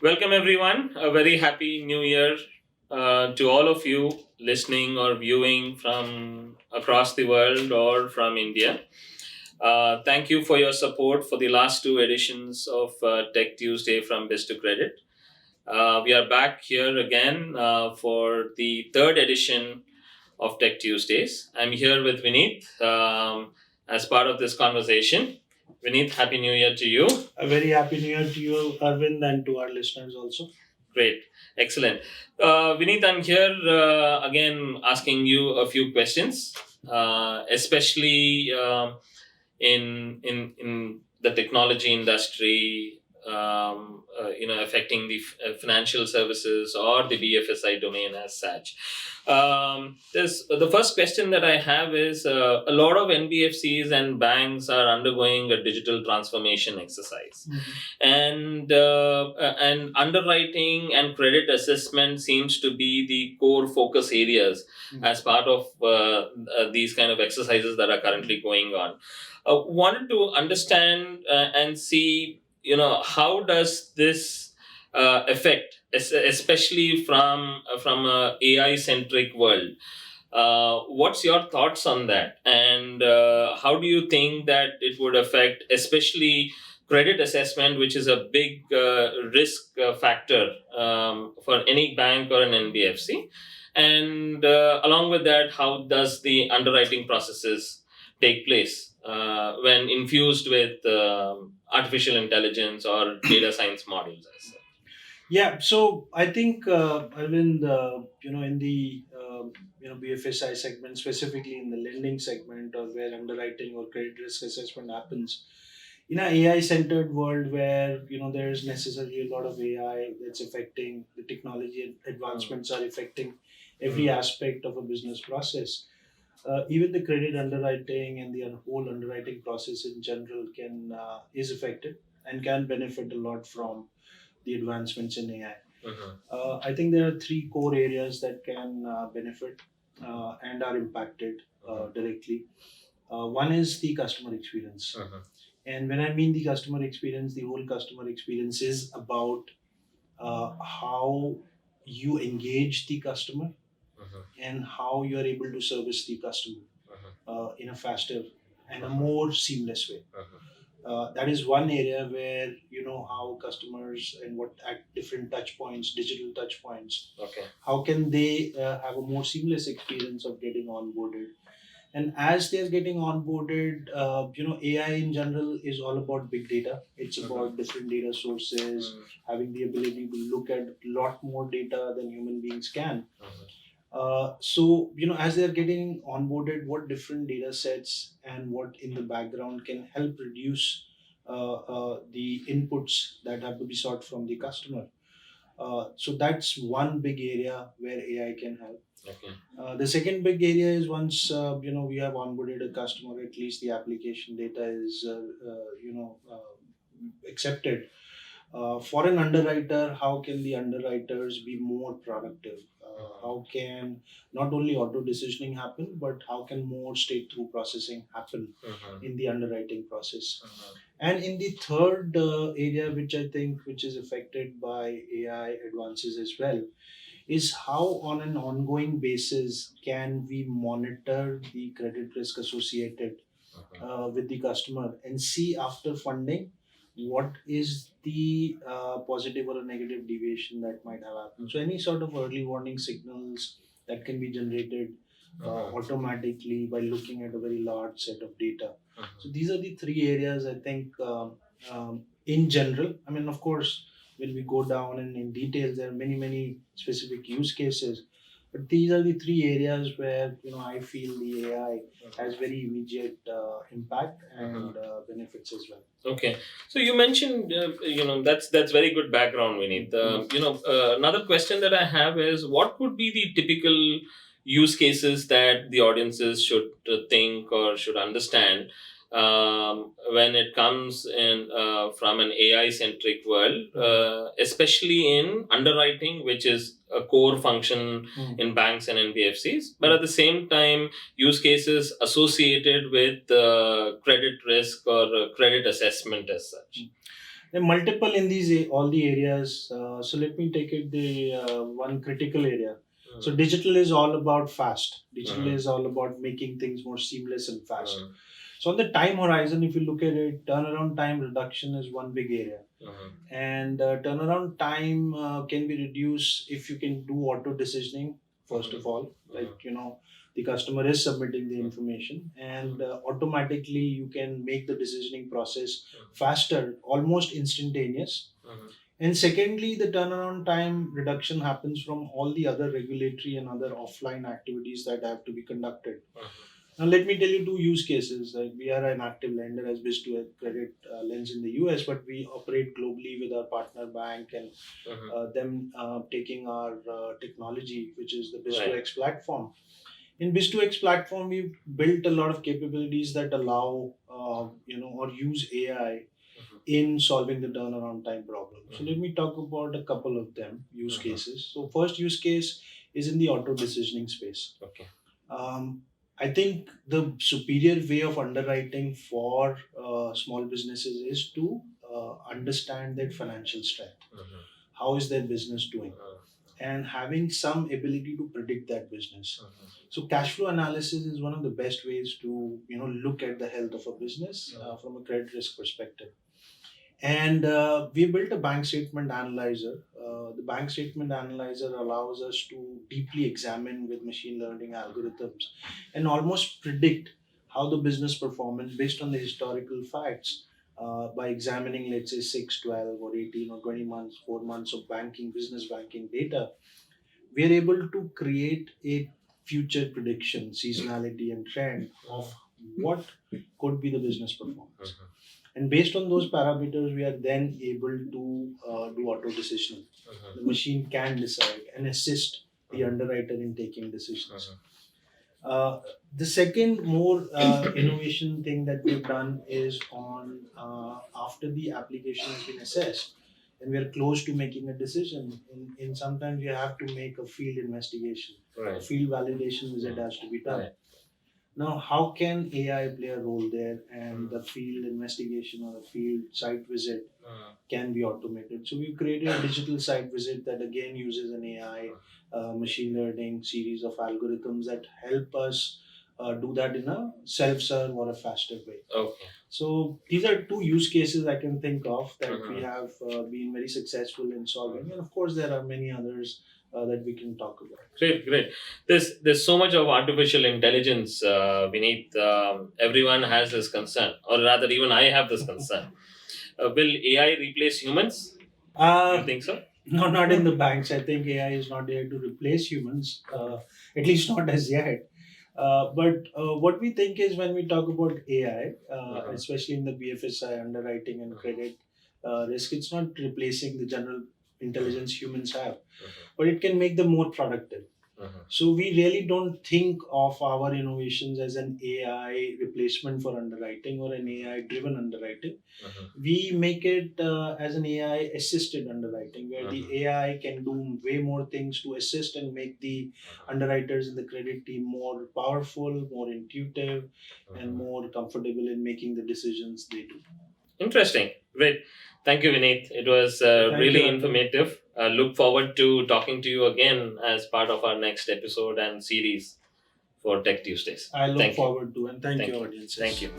Welcome, everyone. A very happy new year to all of you listening or viewing from across the world or from India. Thank you for your support for the last two editions of Tech Tuesday from Biz2Credit. We are back here again for the third edition of Tech Tuesdays. I'm here with Vineet as part of this conversation. Vineet, Happy New Year to you. A very happy new year to you, Arvind, and to our listeners also. Great. Excellent. Vineet, I'm here again asking you a few questions, especially in the technology industry, affecting the financial services or the BFSI domain as such. There's the first question that I have is a lot of NBFCs and banks are undergoing a digital transformation exercise, and underwriting and credit assessment seems to be the core focus areas as part of these kind of exercises that are currently going on. Wanted to understand and see, how does this affect, especially from a AI centric world. What's your thoughts on that, and how do you think that it would affect, especially credit assessment, which is a big risk factor for any bank or an NBFC? And along with that, how does the underwriting processes take place when infused with artificial intelligence or data science models as such? Yeah, so I think Arvind, in the BFSI segment, specifically in the lending segment, or where underwriting or credit risk assessment happens, in an AI-centered world where there is necessarily a lot of AI that's affecting the technology advancements are affecting every aspect of a business process. Even the credit underwriting and the whole underwriting process in general can is affected and can benefit a lot from the advancements in AI. I think there are three core areas that can benefit and are impacted directly. One is the customer experience. And when I mean the customer experience, the whole customer experience is about how you engage the customer and how you are able to service the customer in a faster and a more seamless way. That is one area where how customers and what at different touch points, digital touch points, Okay. how can they have a more seamless experience of getting onboarded. And as they're getting onboarded, AI in general is all about big data. It's about different data sources, having the ability to look at a lot more data than human beings can. So, as they're getting onboarded, what different data sets and what in the background can help reduce the inputs that have to be sought from the customer. So that's one big area where AI can help. Okay. The second big area is once we have onboarded a customer, at least the application data is accepted. For an underwriter, how can the underwriters be more productive? How can not only auto decisioning happen, but how can more straight through processing happen in the underwriting process? And in the third area, which I think which is affected by AI advances as well, is how on an ongoing basis can we monitor the credit risk associated with the customer and see after funding what is the positive or a negative deviation that might have happened. So any sort of early warning signals that can be generated automatically by looking at a very large set of data. So these are the three areas I think in general. I mean, of course, when we go down and in details, there are many specific use cases. But these are the three areas where I feel the AI has very immediate impact and benefits as well. Okay, so you mentioned, that's very good background, Vineet. Another question that I have is, what would be the typical use cases that the audiences should think or should understand when it comes in from an AI centric world, especially in underwriting, which is a core function in banks and NBFCs, but at the same time, use cases associated with credit risk or credit assessment as such. There are multiple in all the areas. So let me take it the one critical area. So digital is all about fast. Digital is all about making things more seamless and fast. So on the time horizon, if you look at it, turnaround time reduction is one big area. And turnaround time can be reduced if you can do auto decisioning, first of all. Like, the customer is submitting the information, and automatically you can make the decisioning process faster, almost instantaneous. And secondly, the turnaround time reduction happens from all the other regulatory and other offline activities that have to be conducted. Now, let me tell you two use cases. Like, we are an active lender as Biz2Credit lends in the US, but we operate globally with our partner bank and them taking our technology, which is the Biz2X platform. In Biz2X platform, we've built a lot of capabilities that allow, or use AI in solving the turnaround time problem. So let me talk about a couple of them use cases. So first use case is in the auto decisioning space. Okay. I think the superior way of underwriting for small businesses is to understand their financial strength. How is their business doing? And having some ability to predict that business. So cash flow analysis is one of the best ways to look at the health of a business from a credit risk perspective. And we built a bank statement analyzer. The bank statement analyzer allows us to deeply examine with machine learning algorithms and almost predict how the business performance based on the historical facts by examining, let's say, 6, 12, or 18 or 20 months, 4 months of business banking data. We are able to create a future prediction, seasonality, and trend of what could be the business performance. And based on those parameters, we are then able to do auto decisioning. The machine can decide and assist the underwriter in taking decisions. The second more innovation thing that we've done is on after the application has been assessed and we are close to making a decision. In sometimes you have to make a field investigation, a field validation visit has to be done. Now, how can AI play a role there, and the field investigation or the field site visit can be automated? So we've created a digital site visit that again uses an AI machine learning series of algorithms that help us do that in a self-serve or a faster way. Okay. So these are two use cases I can think of that we have been very successful in solving, and of course there are many others that we can talk about. Great. There's so much of artificial intelligence, Vineet. Everyone has this concern, or rather, even I have this concern. Will AI replace humans? You think so? No, not in the banks. I think AI is not there to replace humans, at least not as yet. But what we think is when we talk about AI, especially in the BFSI underwriting and credit risk, it's not replacing the general intelligence humans have, but it can make them more productive. So we really don't think of our innovations as an AI replacement for underwriting or an AI driven underwriting. We make it as an AI assisted underwriting where the AI can do way more things to assist and make the underwriters in the credit team more powerful, more intuitive, and more comfortable in making the decisions they do. Interesting. Great. Thank you, Vineet. It was really informative. Look forward to talking to you again as part of our next episode and series for Tech Tuesdays. I look forward to, and thank you, audiences. Thank you.